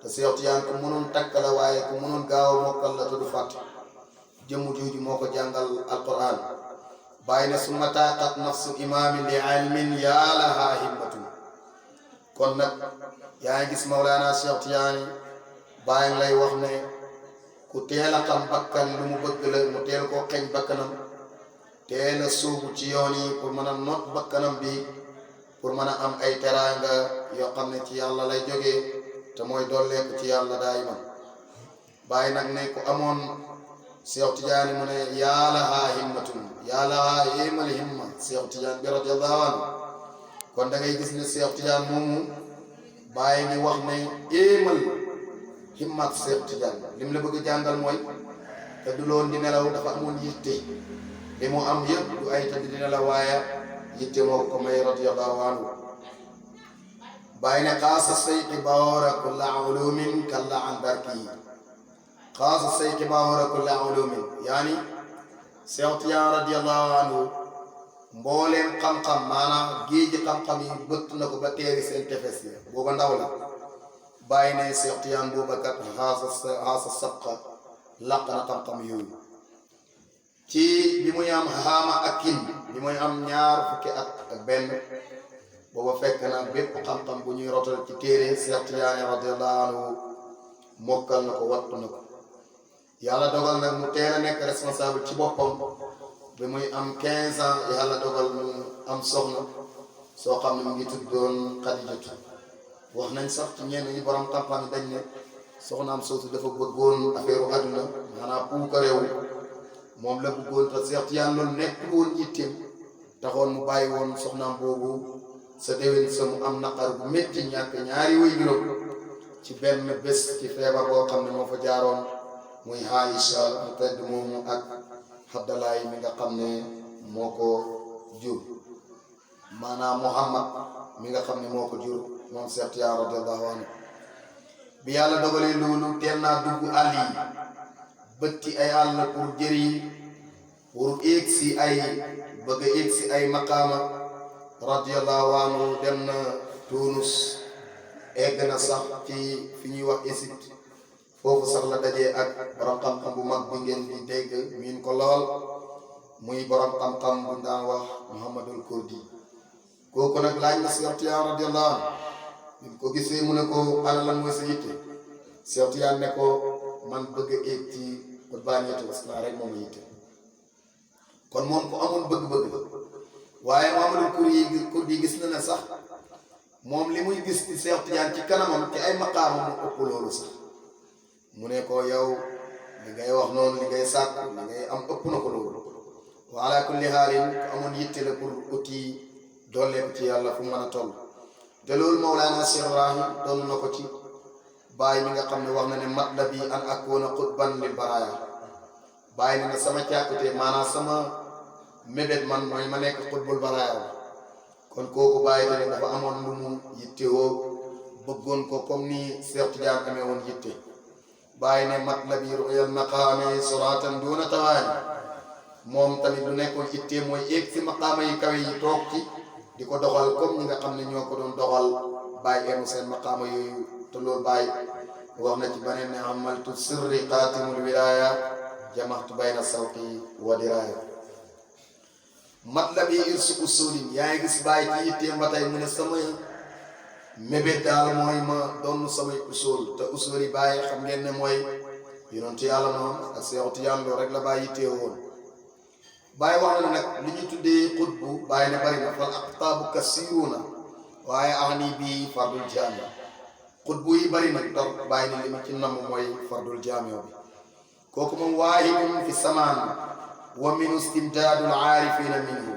te Seex Tijaan ku mënoon takk la waaye ku mënoon gaaw a mokkal la te du fàtte jëmm jooju moo ko jàngal alquran bàyyi ne summa taaqat nafsu imaamin li ilmin yaa lahaa himmatun kon nag yaa ngi gis Mawlaana Seex Tijaan bàyyi lay wax ne ku teel a xam bakkan lu mu bëgg la mu teel koo xeñ bakkanam teel a sóobu ci yoon yi pour mën a not bakkanam bi pour mën a am ay teraanga yoo xam ne ci yàlla lay jógee te mooy dolleeku ci yàlla daayima bàyyi nag ne ku amoon Seex Tijaan mu ne yaa lahaa himmatun yaa lahaa éemal himma Seex Tijaan bi radiyallahu anhu kon da ngay gis ne Seex Tijaan moomu bàyyi ngi wax ne éemal himmat Seex Tijaan lim la bëgg jàngal mooy te du loon di nelaw dafa amoon yitte li mu am yëpp du ay tëdd di nelaw waaye yitte moo ko may radiyallahu anhu bàyyi ne xaasa sayqi baawara kulla ulumin kalla an barki xaasa sayqi baawara kulla ulumin yaani Seex Tijaan radiyallahu anhu mbooleem xam-xam maanaam géeji xam-xam yi bëtt na ko ba teeri seen tefes yi booba ndaw la bàyyi ne Seex Tijaan booba kat xaasa sabqa laq na xam-xam yooyu ci bi muy am xaama ak kin bi muy am ñaar fukki at ak benn booba fekk na bépp xam-xam bu ñuy rotal ci téere Seex Tijaan radiyallahu anhu mokkal na ko wattu na ko yàlla dogal nag mu teel a nekk responsable ci boppam bi muy am 15 ans yàlla dogal mu am soxna soo xam ne mu ngi tuddoon Xadijatu wax nañ sax ci ñenn ñi borom xam-xam yi dañ ne soxnaam soosu dafa bëggoon affaire u àdduna maanaam puuka réew moom la bëggoon te Seex Tijaan loolu nekk woon yitteem taxoon mu bàyyi woon soxnaam boobu sa déwén sa mu am naqar bu métti ñàkk ñaari way juróom ci benn bés ci feebar boo xam ne moo fa jaaroon muy Aïcha mu tedd moomu ak Abdalaay mi nga xam ne moo ko jur maanaam Muhammad mi nga xam ne moo ko jur moom Seex Tijaan radiyallahu anhu bi yàlla dogalee loolu teel naa dugg àll yi bëtti ay àll pour jëri pour éeg si ay bëgg a éeg si ay maqaama radiyallahu anhu dem na Tunus egg na sax ci fi ñuy wax Égypte foofu sax la dajee ak borom xam-xam bu mag bi ngeen di dégg miin ko lool muy borom xam-xam bu daan wax Muhammadul Kurdi kooku nag laaj na Seex Tijaan radiyallahu anhu bi ko gisee mu ne ko ana lan mooy sa yitte Seex Tijaan ne ko man bëgg a éeg ci qutbaaniyatul islam rek moom la yitte kon moom ku amoon bëgg-bëgg waaye Muhammadul Kurdi gis na ne sax moom li muy gis ci Seex Tijaan ci kanamam ci ay maqaama mu ëpp loolu sax mu ne ko yow li ngay wax noonu li ngay sàkk li ngay am ëpp na ko loolu wa ala kulli haalin ku amoon yitte la pour uti dolleeku ci yàlla fu mën a toll te loolu Mawlaana Cheikh Ibrahim doon na ko ci bàyyi mi nga xam ne wax na ne matlabi an akuna qutban lil baraaya bàyyi na sama càkkute maanaam sama mébét man mooy ma nekk qutbul baraaya kon kooku bàyyi ne dafa amoon lu mu yittewoo bëggoon ko comme ni Seex Tijaan amee woon yitte bàyyi ne matlabi ru'yal maqaami suratan duuna tawaani moom tamit lu nekkoon yitte mooy éeg si maqaama yi kawe yi toog ci di ko doxal comme ñi nga xam ne ñoo ko doon doxal bàyyi emu seen maqaama yooyu te loolu bàyyi wax na ci beneen ne amaltu sirri xaatimul wilaaya jamaxtu bayna sawqi wa diraaya matlabi irsu usulin yaa ngi gis bàyyi ci yitteem ba tey mu ne sama mébét daal mooy ma doon samay usul te usul yi bàyyi xam ngeen ne mooy yonentu yàlla moom ak Seex Tijaan loolu rek la bàyyi yittee woon bàyyi wax na nag li ñuy tuddee xutbu bàyyi ne bari na fal aqtaabu kasiruuna waaye ani bii fardul jaami xutbu yi bari na torop bàyyi ne li ma ci namm mooy fardul jaami bi kooku moom waahidun fi samaan wa min istimdaadul aarifiina minhu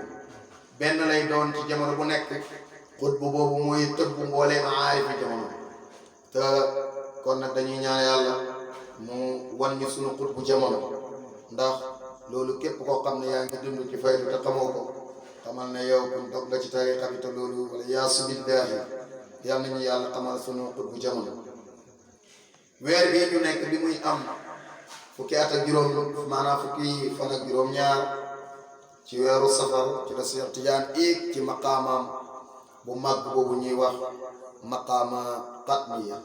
benn lay doon ci jamono bu nekk xutbu boobu mooy tëbb mbooleem aarifi jamono te kon nag dañuy ñaan yàlla mu wan ñu sunu xutbu jamono ndax loolu képp koo xam ne yaa ngi dund ci faydu te xamoo ko xamal ne yow kon dog nga ci tariqa bi te loolu wala yaasu billaahi yal nañu yàlla xamal sunu xutbu jamono weer bii ñu nekk bi muy am fukki at ak juróom maanaam fukki fan ak juróom-ñaar ci weeru safar ci la Seex Tijaan éeg ci maqaamaam bu mag boobu ñuy wax maqaama xatmiya